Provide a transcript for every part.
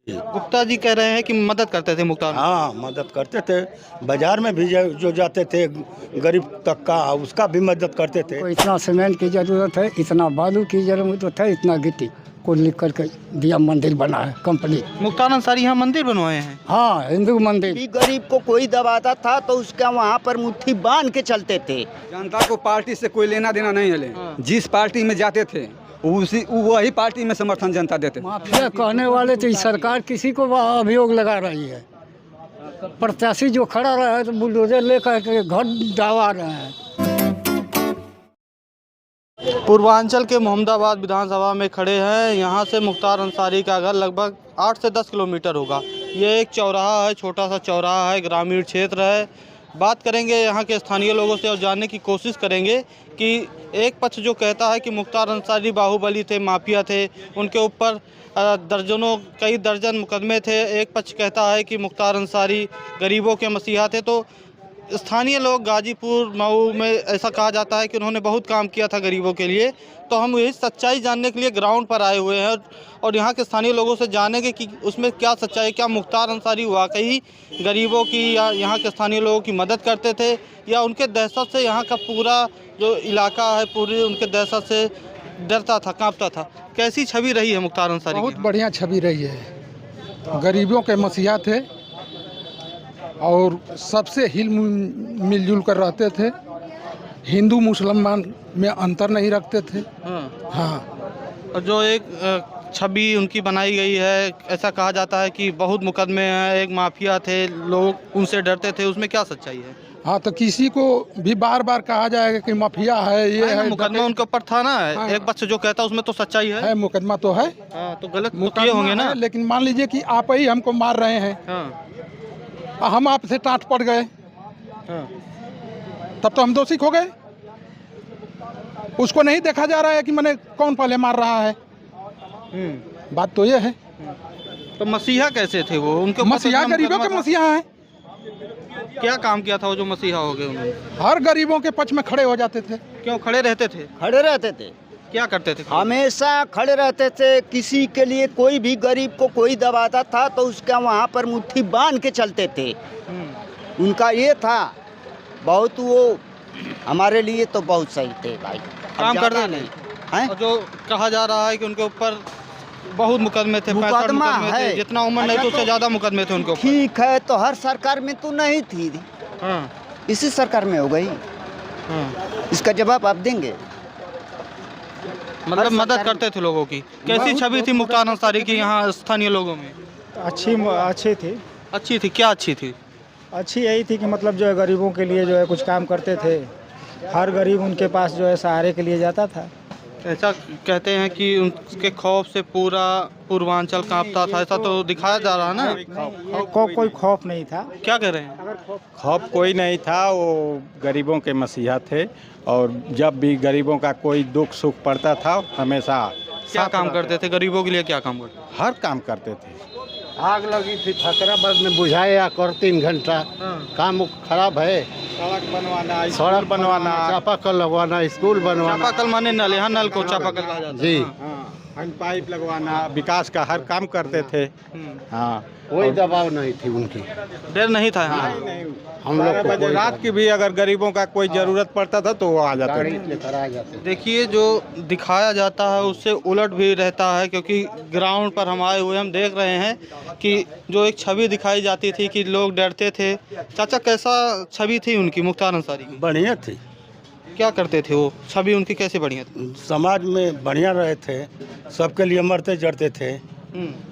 गुप्ता जी कह रहे हैं कि मदद करते थे मुख्तार। हाँ, मदद करते थे। बाजार में भी जो जाते थे गरीब तबका, उसका भी मदद करते थे। को इतना सीमेंट की जरूरत है, इतना बालू की जरूरत है, इतना गिट्टी को लिख करके दिया, मंदिर बना है कंपनी। मुख्तार अंसारी यहाँ मंदिर बनवाए हैं। हाँ, हिंदू मंदिर। भी गरीब को कोई दबाता था तो उसका वहाँ पर मुट्ठी बांध के चलते थे। जनता को पार्टी से कोई लेना देना नहीं है। जिस पार्टी में जाते थे वही पार्टी में समर्थन जनता देते। माफिया कहने वाले तो सरकार किसी को अभियोग लगा रही है। प्रत्याशी जो खड़ा रहा है तो बुलडोजर लेकर के घर दबा रहे हैं। पूर्वांचल के मोहम्मदाबाद विधानसभा में खड़े हैं। यहाँ से मुख्तार अंसारी का घर लगभग 8 से 10 किलोमीटर होगा। ये एक चौराहा है, छोटा सा चौराहा है, ग्रामीण क्षेत्र है। बात करेंगे यहाँ के स्थानीय लोगों से और जानने की कोशिश करेंगे कि एक पक्ष जो कहता है कि मुख्तार अंसारी बाहुबली थे, माफिया थे, उनके ऊपर कई दर्जन मुकदमे थे। एक पक्ष कहता है कि मुख्तार अंसारी गरीबों के मसीहा थे। तो स्थानीय लोग गाजीपुर मऊ में ऐसा कहा जाता है कि उन्होंने बहुत काम किया था गरीबों के लिए। तो हम यही सच्चाई जानने के लिए ग्राउंड पर आए हुए हैं और यहाँ के स्थानीय लोगों से जानेंगे कि उसमें क्या सच्चाई है। क्या मुख्तार अंसारी वाकई गरीबों की या यहाँ के स्थानीय लोगों की मदद करते थे, या उनके दहशत से यहाँ का पूरा जो इलाका है पूरी उनके दहशत से डरता था, कांपता था। कैसी छवि रही है मुख्तार अंसारी? बहुत बढ़िया छवि रही है। गरीबों के मसीहा थे और सबसे मिलजुल कर रहते थे। हिंदू मुसलमान में अंतर नहीं रखते थे। हाँ। और जो एक छवि उनकी बनाई गई है, ऐसा कहा जाता है कि बहुत मुकदमे हैं, एक माफिया थे, लोग उनसे डरते थे, उसमें क्या सच्चाई है? हाँ, तो किसी को भी बार बार कहा जाएगा कि माफिया है, ये है। मुकदमा उनके ऊपर था ना। हाँ। एक पक्ष जो कहता है उसमें तो सच्चाई है। मुकदमा तो है। हाँ, तो गलत मुकदमे होंगे ना। लेकिन मान लीजिए कि आप ही हमको मार रहे हैं। हाँ। हम आपसे टाँट पड़ गए। हाँ। तब तो हम दोषी हो गए। उसको नहीं देखा जा रहा है कि मैंने कौन पहले मार रहा है। बात तो ये है। तो मसीहा कैसे थे वो? उनके मसीहा गरीबों के मसीहा हैं। क्या काम किया था वो जो मसीहा हो गए? उन्होंने हर गरीबों के पक्ष में खड़े हो जाते थे। क्यों खड़े रहते थे? खड़े रहते थे। क्या करते थे? हमेशा खड़े रहते थे। किसी के लिए कोई भी गरीब को कोई दबाता था तो उसका वहाँ पर मुट्ठी बांध के चलते थे। उनका ये था बहुत, वो हमारे लिए तो बहुत सही थे भाई। काम करते नहीं हैं। और जो कहा जा रहा है कि उनके ऊपर बहुत मुकदमे थे, मुकदमा है। जितना उम्र नहीं तो उससे ज्यादा मुकदमे थे उनके ऊपर। ठीक है, तो हर सरकार में तो नहीं थी। हाँ। इसी सरकार में हो गई। हाँ। इसका जवाब आप देंगे। मतलब मदद करते थे लोगों की। कैसी छवि थी मुख्तार अंसारी की यहाँ स्थानीय लोगों में? अच्छी थी। अच्छी थी? क्या अच्छी थी? अच्छी यही थी कि मतलब जो है गरीबों के लिए जो है कुछ काम करते थे। हर गरीब उनके पास जो है सहारे के लिए जाता था। ऐसा कहते हैं कि उनके खौफ से पूरा पूर्वांचल कांपता था, ऐसा तो दिखाया जा रहा है ना? कोई खौफ नहीं था। क्या कह रहे हैं? खौफ कोई नहीं था। वो गरीबों के मसीहा थे और जब भी गरीबों का कोई दुख सुख पड़ता था हमेशा क्या काम करते थे? गरीबों के लिए क्या काम करते थे? हर काम करते थे। आग लगी थी फकराबाद में, बुझाया कर 3 घंटा। काम खराब है। सड़क बनवाना, चापाकल लगवाना, स्कूल बनवाना। चापाकल माने नल, यहाँ नल को चापाकल कहा जाता है। जी। हैंड पाइप लगवाना, विकास का हर काम करते थे। हाँ, कोई दबाव नहीं थी उनकी। डर नहीं था। हम लोग रात की भी अगर गरीबों का कोई जरूरत पड़ता था तो वो आ जाते थे। देखिए, जो दिखाया जाता है उससे उलट भी रहता है, क्योंकि ग्राउंड पर हम आए हुए हम देख रहे हैं कि जो एक छवि दिखाई जाती थी कि लोग डरते थे। चाचा, कैसा छवि थी उनकी मुख्तार अंसारी की? बढ़िया थी। क्या करते थे वो? छवि उनकी कैसे बढ़िया थी? समाज में बढ़िया रहे थे, सबके लिए मरते जड़ते थे।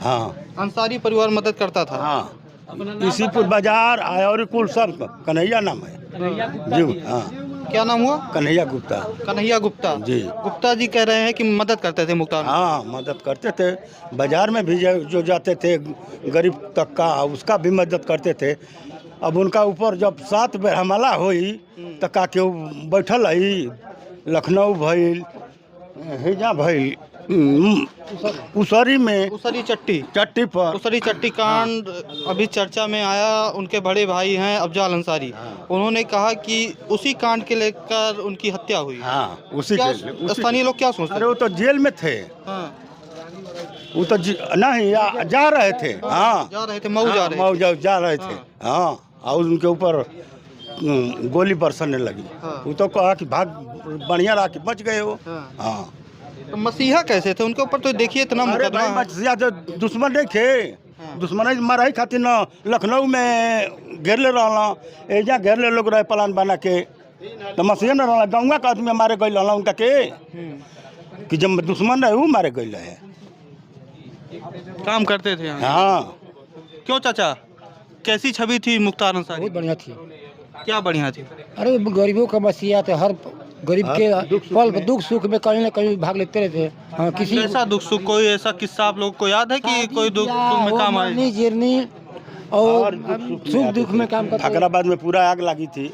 हाँ। अंसारी परिवार मदद करता था। हाँ, इसीपुर बाजार और कुल सब कन्हैया नाम है जी। हाँ। क्या नाम हुआ? कन्हैया गुप्ता। कन्हैया गुप्ता जी। गुप्ता जी कह रहे हैं कि मदद करते थे मुख्तार। हाँ, मदद करते थे। बाजार में भी जो जाते थे गरीब तबका, उसका भी मदद करते थे। अब उनका ऊपर जब 7 बेर हमला हुई तो का केहू बैठल है। लखनऊ भइल, हिजा भइल, उसरी में, उसरी चट्टी पर उसरी चट्टी कांड अभी चर्चा में आया। उनके बड़े भाई हैं अफजाल अंसारी, उन्होंने कहा कि उसी कांड के लेकर उनकी हत्या हुई। हाँ, उसी स्थानीय लोग क्या सोचते हैं? अरे वो तो जेल में थे। हाँ। वो तो नहीं जा रहे थे। हाँ जा रहे थे, मऊ जा रहे थे। मऊ जा रहे थे। हाँ और उनके ऊपर गोली बरसने लगी। वो तो कहा कि भाग, बढ़िया रहा कि बच गए वो। हाँ तो मसीहा कैसे थे? उनके ऊपर तो देखिए इतना अरे मुकदमा भाई है। मसीहा तो दुश्मन नहीं थे। दुश्मन मराई खातिर न लखनऊ में घेरले रहला, एजा घेरले लोग रहे प्लान बना के। तो मसीहा न रहला, गाँव का आदमी मारे गए रहला उनका के कि जब दुश्मन रहे वो मारे गए रहे। काम करते थे यहाँ। हाँ क्यों चाचा, कैसी छवि थी मुख्तार अंसारी? बहुत बढ़िया थी। क्या बढ़िया थी? अरे गरीबों का मसीहा थे, हर गरीब के पल दुख सुख में कहीं ना कहीं भाग लेते रहते। हाँ, किसी ऐसा दुख सुख कोई ऐसा किस्सा आप लोग को याद है कि कोई दुख सुख में काम आए? जिरनी और सुख दुख में काम करते। फकराबाद में पूरा आग लगी थी।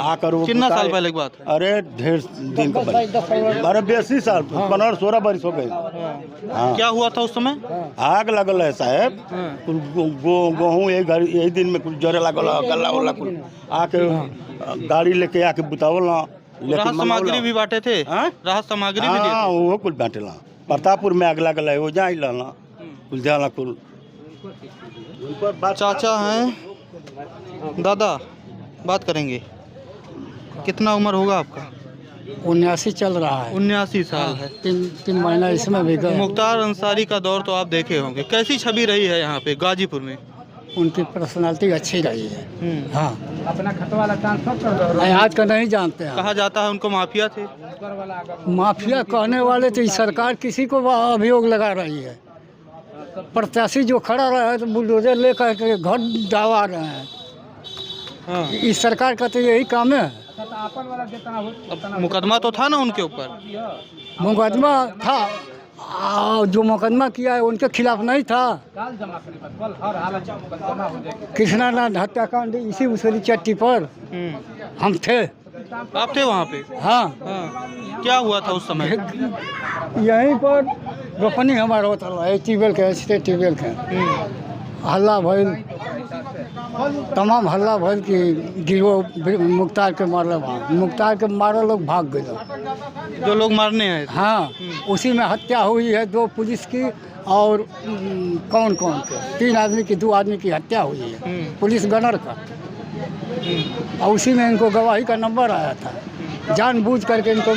आकर वो कितना साल पहले की बात है? अरे ढेर दिन का अरे 20 साल 15-16 बरस हो गए। हाँ क्या हुआ था उस समय? आग लगल है साहब। गेहूँ यही दिन में कुछ जरे लगल गला वाला कुल आके गाड़ी लेके आके बुतावल। राहत सामग्री भी बांटे थे? राहत सामग्री भी दिए हाँ थे? वो कुल बांटेला। प्रतापपुर में आग लगल है, वो जाई लाना कुल जाला कुल। चाचा हैं, दादा बात करेंगे। कितना उम्र होगा आपका? 79 चल रहा है। 79 साल है। 3 महीना इसमें भी गए। मुख्तार अंसारी का दौर तो आप देखे होंगे, कैसी छवि रही है यहाँ पे गाजीपुर में? उनकी पर्सनालिटी अच्छी रही है। हाँ अपना खत वाला ट्रांसफर कर दो। आज का नहीं जानते हैं। कहा जाता है उनको माफिया थे। माफिया कहने वाले तो सरकार किसी को अभियोग लगा रही है। प्रत्याशी जो खड़ा रहा है तो बुलडोजर लेकर के घर डावा रहे हैं। इस सरकार का तो यही काम है। अब मुकदमा तो था ना उनके ऊपर? मुकदमा था, जो मुकदमा किया है उनके खिलाफ नहीं था। कृष्णानंद हत्याकांड इसी उसरी चट्टी पर हम थे। आप थे वहाँ पे? हाँ, क्या हुआ था उस समय? यहीं पर रोपनी हमारा होता है, ट्यूबवेल के, स्टेट ट्यूबवेल के। हल्ला भइल, तमाम हल्ला भइल कि गिरो मुख्तार के मारल। मुख्तार के मारल लोग भाग गए। जो लोग मारने आए थे? हाँ, उसी में हत्या हुई है 2 पुलिस की और कौन के 3 आदमी की, 2 आदमी की हत्या हुई है, पुलिस गनर का। और उसी में इनको गवाही का नंबर आया था। जानबूझ करके इनको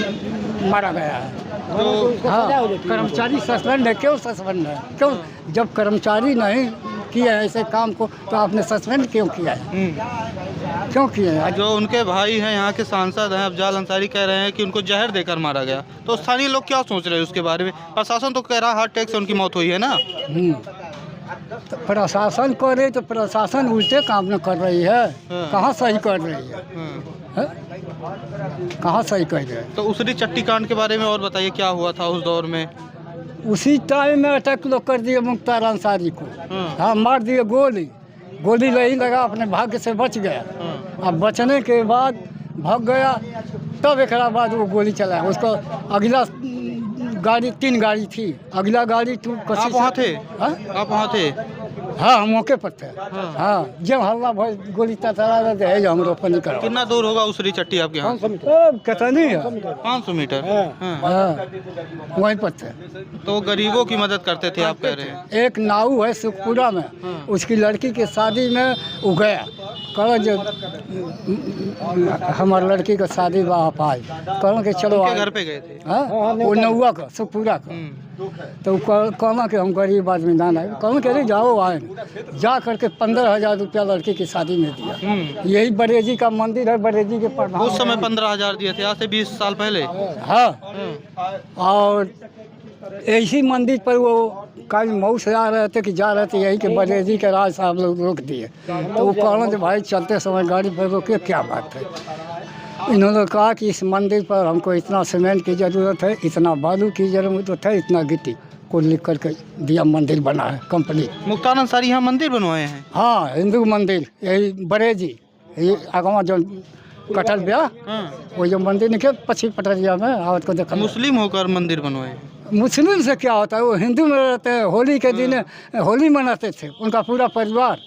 मारा गया है। तो हाँ, कर्मचारी सस्पेंड है। क्यों सस्पेंड है? क्यों? जब कर्मचारी नहीं किया है ऐसे काम को तो आपने सस्पेंड क्यों किया है? क्यों किया है? जो उनके भाई हैं, यहाँ के सांसद हैं अफजाल अंसारी, कह रहे हैं कि उनको जहर देकर मारा गया। तो स्थानीय लोग क्या सोच रहे हैं उसके बारे में? प्रशासन तो कह रहा है हार्ट अटैक से उनकी मौत हुई है ना। तो प्रशासन करे तो प्रशासन उल्टे काम न कर रही है। कहाँ सही कर रही है? कहाँ सही कर रही है? तो उसरी चट्टी कांड के बारे में और बताइए, क्या हुआ था उस दौर में? उसी टाइम में अटैक लोग कर दिए मुख्तार अंसारी को। हाँ, मार दिए गोली। गोली नहीं लगा, अपने भाग्य से बच गया। अब बचने के बाद भाग गया, तब एक बाद वो गोली चलाया उसको। अगला गाड़ी 3 गाड़ी थी, अगला गाड़ी टू कसी। आप वहाँ थे? आप वहाँ थे? हाँ, हम मौके पर थे। हाँ, जब हल्ला भाई गोली चला रहे हम रोपनी करो। कितना दूर होगा उसरी चट्टी आपके यहाँ? कितनी है? 500 मीटर। हाँ, वहीं पर थे। तो गरीबों की मदद करते थे आप कह रहे हैं? एक नाऊ है सुखपुरा में, उसकी लड़की के शादी में वो गया। कहो जो हमारे लड़की का शादी बा आप आए, कहो कि चलो उनके घर पे गए थे? हाँ, वो नौआ का सुखपुरा का। तो कहना कि हम गरीब आदमी दान आए, कहना कि अरे जाओ आए। जा करके 15,000 रुपया लड़की की शादी में दिया। यही बरेजी का मंदिर है, बरेजी के प्रधान। उस समय 15,000 दिए थे, आज से 20 साल पहले। हाँ, और ऐसी मंदिर पर वो कल मऊ से आ रहे थे कि जा रहे थे, यही के बरेजी के राज साहब लोग रोक दिए। तो वो कहना कि भाई चलते समय गाड़ी पर रोके, क्या बात है? इन्होंने कहा कि इस मंदिर पर हमको इतना सीमेंट की ज़रूरत है, इतना बालू की ज़रूरत है, इतना गिट्टी को लिख करके दिया। मंदिर बना है कंप्लीट। मुख्तार अंसारी यहाँ मंदिर बनवाए हैं? हाँ, हिंदू मंदिर, यही बरेजी, ये आगवा जो कटल ब्याह, वो जो मंदिर निकले पश्चिम पटरिया में आवत को देखा। मुस्लिम होकर मंदिर बनवाए? मुस्लिम से क्या होता है? वो हिंदू में रहते हैं, होली के दिन होली मनाते थे उनका पूरा परिवार।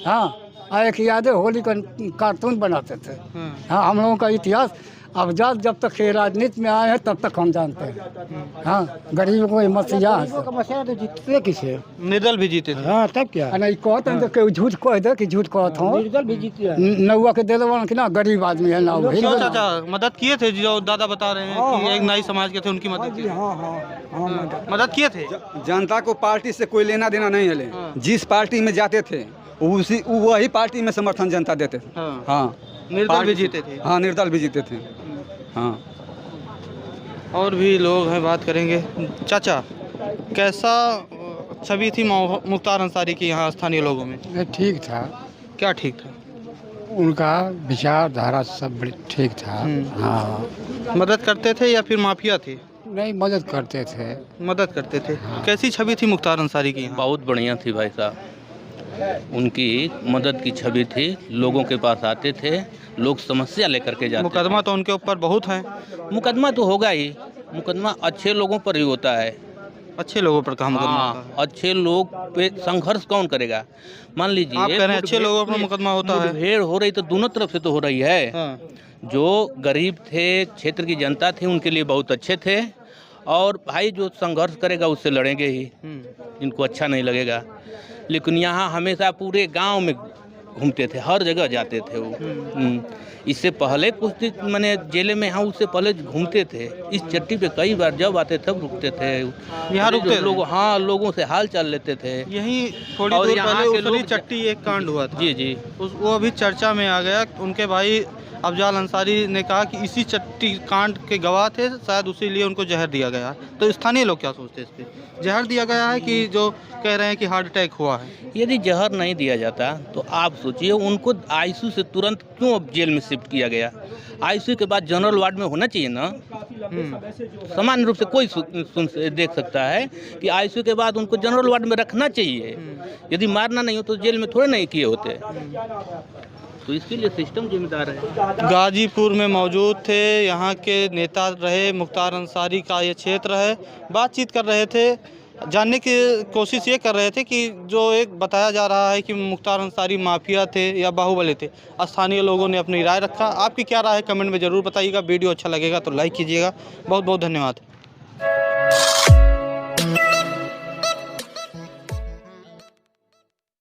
हाँ, एक याद है, होली का कार्टून बनाते थे। हाँ, हम लोगों का इतिहास अब जब तक ये राजनीति में आए हैं तब तक हम जानते हैं। हाँ, गरीबों को मसीहा तो जीतते किसे? निर्दल भी जीते थे। हाँ तब क्या? नहीं कहते हैं तो केहू झूठ कह दे कि झूठ कहत हो। निर्दल भी जीते नौवा के दे देवन कि ना गरीब आदमी है ना। क्यों चाचा मदद किए थे? जो दादा बता रहे हैं कि एक नाई समाज के थे, उनकी मदद की। मदद किए थे। जनता को पार्टी से कोई लेना देना नहीं है। जिस पार्टी में जाते थे वही पार्टी में समर्थन जनता देते थे। हाँ, निर्दल भी जीते थे। हाँ, निर्दल भी जीते थे। हाँ, और भी लोग हैं, बात करेंगे। चाचा, कैसा छवि थी मुख्तार अंसारी की यहाँ स्थानीय लोगों में? ठीक था, क्या ठीक था? उनका विचारधारा सब बड़ी ठीक था। हाँ, मदद करते थे या फिर माफिया थे? नहीं, मदद करते थे। मदद करते थे। कैसी छवि थी मुख्तार अंसारी की यहाँ? बहुत बढ़िया थी भाई साहब, उनकी मदद की छवि थी। लोगों के पास आते थे, लोग समस्या लेकर के जाते। मुकदमा तो उनके ऊपर बहुत है। मुकदमा तो होगा ही, मुकदमा अच्छे लोगों पर ही होता है। अच्छे लोगों पर कहाँ मुकदमा होता हाँ, अच्छे लोग पे संघर्ष कौन करेगा? मान लीजिए आप कह रहे हैं अच्छे लोगों पर मुकदमा होता है। मुठभेड़ हो रही तो दोनों तरफ से तो हो रही है। हाँ। जो गरीब थे, क्षेत्र की जनता थी, उनके लिए बहुत अच्छे थे। और भाई जो संघर्ष करेगा उससे लड़ेंगे ही, इनको अच्छा नहीं लगेगा। लेकिन यहाँ हमेशा पूरे गांव में घूमते थे, हर जगह जाते थे वो। इससे पहले कुछ दिन मैंने जेल में, यहाँ उससे पहले घूमते थे। इस चट्टी पे कई बार जब आते तब रुकते थे। यहाँ रुकते लोग, हाँ, लोगों से हाल चाल लेते थे। यही थोड़ी और दूर यहाँ पहले के उसरी लोग- चट्टी एक कांड हुआ था। जी जी, वो अभी चर्चा में आ गया। उनके भाई अफजाल अंसारी ने कहा कि इसी चट्टी कांड के गवाह थे, शायद उसी लिए उनको जहर दिया गया। तो स्थानीय लोग क्या सोचते हैं इस पे? जहर दिया गया है कि जो कह रहे हैं कि हार्ट अटैक हुआ है? यदि जहर नहीं दिया जाता तो आप सोचिए उनको आईसीयू से तुरंत क्यों अब जेल में शिफ्ट किया गया? आईसीयू के बाद जनरल वार्ड में होना चाहिए ना। सामान्य रूप से कोई देख सकता है कि आईसीयू के बाद उनको जनरल वार्ड में रखना चाहिए। यदि मारना नहीं हो तो जेल में थोड़े नहीं किए होते। तो इसके लिए सिस्टम जिम्मेदार है। गाजीपुर में मौजूद थे, यहाँ के नेता रहे, मुख्तार अंसारी का ये क्षेत्र है। बातचीत कर रहे थे, जानने की कोशिश ये कर रहे थे कि जो एक बताया जा रहा है कि मुख्तार अंसारी माफिया थे या बाहुबली थे। स्थानीय लोगों ने अपनी राय रखा। आपकी क्या राय है कमेंट में ज़रूर बताइएगा। वीडियो अच्छा लगेगा तो लाइक कीजिएगा। बहुत बहुत धन्यवाद।